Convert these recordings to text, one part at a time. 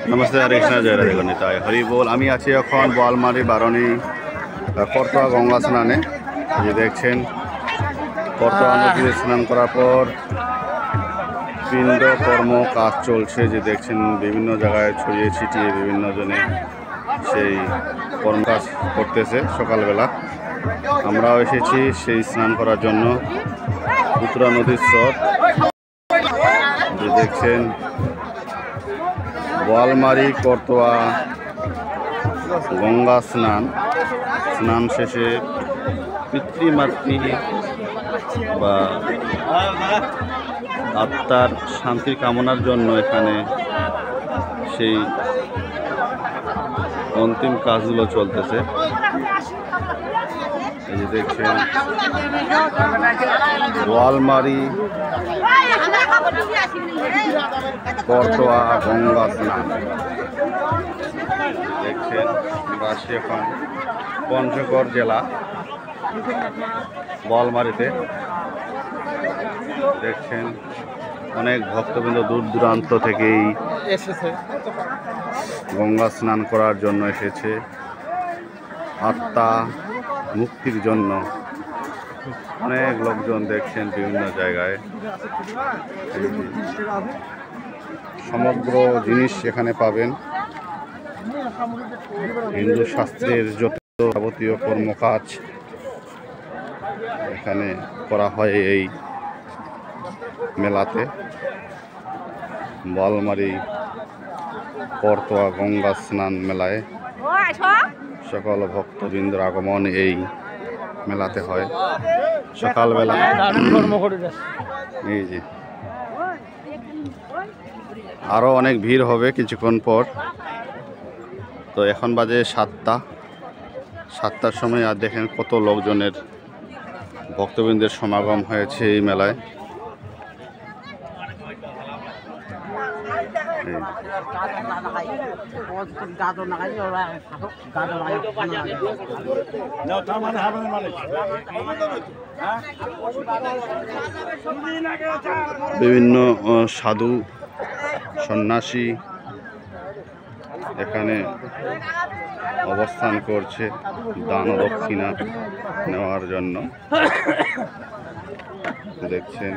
नमस्ते हरे कृष्ण जय राधे गणिताय हरि बोल। আমি আছি এখন বোয়ালমারি বারণী করতোয়া গঙ্গা স্নানে। যে দেখছেন করতোয়া নদীতে স্নান করার পর পিণ্ড কর্ম কাজ চলছে। যে দেখছেন বিভিন্ন জায়গায় ছড়িয়ে ছিটিয়ে বিভিন্ন জনে সেই কর্ম কাজ করতেছে। সকালবেলা আমরাও এসেছি সেই স্নান করার জন্য। উত্তরা নদীর স্রোত যে দেখছেন বোয়ালমারি করতোয়া গঙ্গা স্নান শেষে পিতৃমাতৃ বা আত্মার শান্তির কামনার জন্য এখানে সেই অন্তিম কাজগুলো চলতেছে। এই যে দেখছেন বোয়ালমারি করতোয়া গঙ্গা স্নান দেখছেন। রাশি এখন পঞ্চগড় জেলা বোয়ালমারিতে দেখছেন অনেক ভক্তবৃন্দ দূর দূরান্ত থেকেই এসেছে গঙ্গা স্নান করার জন্য এসেছে, আত্মা মুক্তির জন্য। অনেক লোকজন দেখছেন বিভিন্ন জায়গায়। সমগ্র জিনিস এখানে পাবেন। হিন্দু শাস্ত্রের যত যাবতীয় কর্মকাজ এখানে করা হয় এই মেলাতে। বোয়ালমারি করতোয়া গঙ্গা স্নান মেলায় সকল ভক্তবৃন্দর আগমন এই মেলাতে হয় সকালবেলা। এই যে আরও অনেক ভিড় হবে কিছুক্ষণ পর। তো এখন বাজে 7টার সময়। আর দেখেন কত লোকজনের ভক্তবৃন্দের সমাগম হয়েছে এই মেলায়। বিভিন্ন সাধু সন্ন্যাসী এখানে অবস্থান করছে দান দক্ষিণা নেওয়ার জন্য। দেখছেন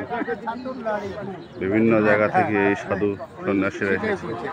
বিভিন্ন জায়গা থেকে এই সাধু সন্ন্যাসীরা এসেছে।